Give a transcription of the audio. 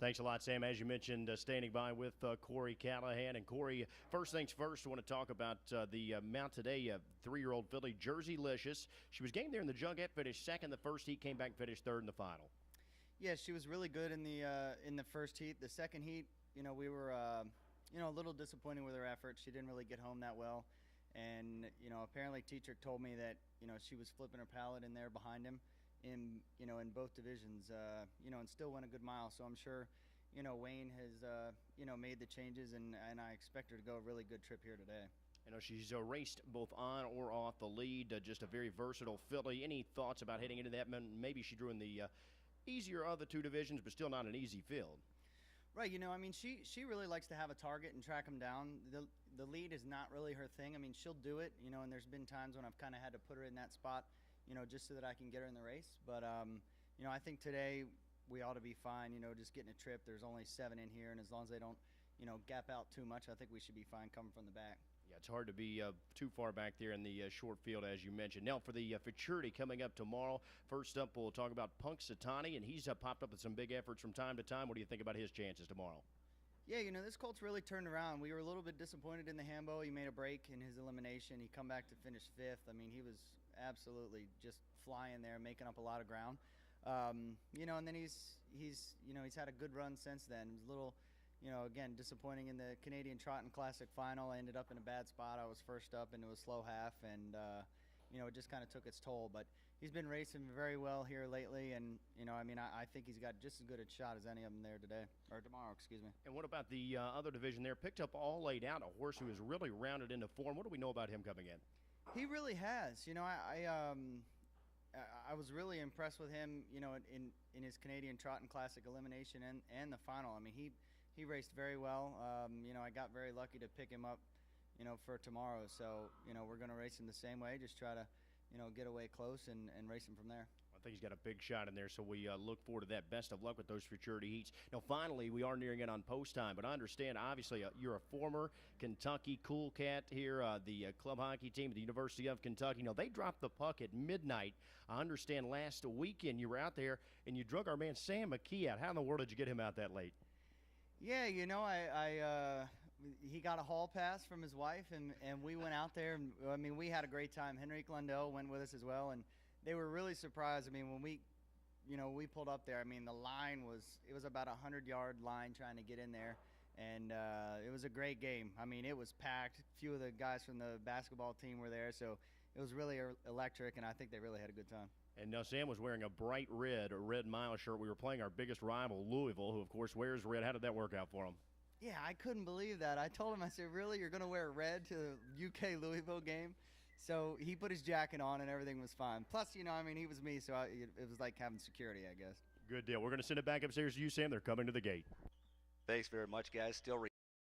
Thanks a lot, Sam. As you mentioned, standing by with Corey Callahan. And Corey, first things first, I want to talk about the mount today, 3-year-old filly, Jerseylicious. She was game there in the Jugette, finished second the first heat, came back and finished third in the final. Yeah, she was really good in the first heat. The second heat, we were a little disappointed with her effort. She didn't really get home that well, and apparently teacher told me that she was flipping her pallet in there behind him in both divisions, and still went a good mile. So I'm sure Wayne has made the changes, and I expect her to go a really good trip here today. She's raced both on or off the lead, just a very versatile filly. Any thoughts about heading into that? Maybe she drew in the easier of the two divisions, but still not an easy field. Right, she really likes to have a target and track them down. The lead is not really her thing. I mean, she'll do it, and there's been times when I've kind of had to put her in that spot, just so that I can get her in the race. But, I think today we ought to be fine, just getting a trip. There's only 7 in here, and as long as they don't, gap out too much, I think we should be fine coming from the back. Yeah, it's hard to be too far back there in the short field, as you mentioned. Now, for the futurity coming up tomorrow, first up, we'll talk about Punxsutawney, and he's popped up with some big efforts from time to time. What do you think about his chances tomorrow? Yeah, this colt's really turned around. We were a little bit disappointed in the Hambo. He made a break in his elimination. He come back to finish 5th. I mean, he was absolutely just flying there, making up a lot of ground. And then he's had a good run since then. It was a little, again, disappointing in the Canadian Trotting Classic final. I ended up in a bad spot. I was first up into a slow half, and it just kind of took its toll. But he's been racing very well here lately, and I think he's got just as good a shot as any of them there today or tomorrow. Excuse me. And what about the other division there? Picked up All Laid Out, a horse who is really rounded into form. What do we know about him coming in? He really has. I was really impressed with him. In his Canadian Trotting Classic elimination and the final. I mean, he raced very well. I got very lucky to pick him up, for tomorrow. So, we're going to race him the same way, just try to, get away close and race him from there. I think he's got a big shot in there, so we look forward to that. Best of luck with those futurity heats. Now, finally, we are nearing in on post time, but I understand, obviously, you're a former Kentucky Cool Cat here, the club hockey team at the University of Kentucky. They dropped the puck at midnight. I understand last weekend you were out there and you drug our man Sam McKee out. How in the world did you get him out that late? Yeah, he got a hall pass from his wife, and we went out there. And, we had a great time. Henrique Lundell went with us as well, and they were really surprised. When we pulled up there, the line was about a 100-yard line trying to get in there, and it was a great game. It was packed. A few of the guys from the basketball team were there, so it was really electric, and I think they really had a good time. And Sam was wearing a bright red mile shirt. We were playing our biggest rival, Louisville, who, of course, wears red. How did that work out for him? Yeah, I couldn't believe that. I told him, I said, really, you're going to wear red to the UK-Louisville game? So he put his jacket on, and everything was fine. Plus, he was me, so it was like having security, I guess. Good deal. We're going to send it back upstairs to you, Sam. They're coming to the gate. Thanks very much, guys. Still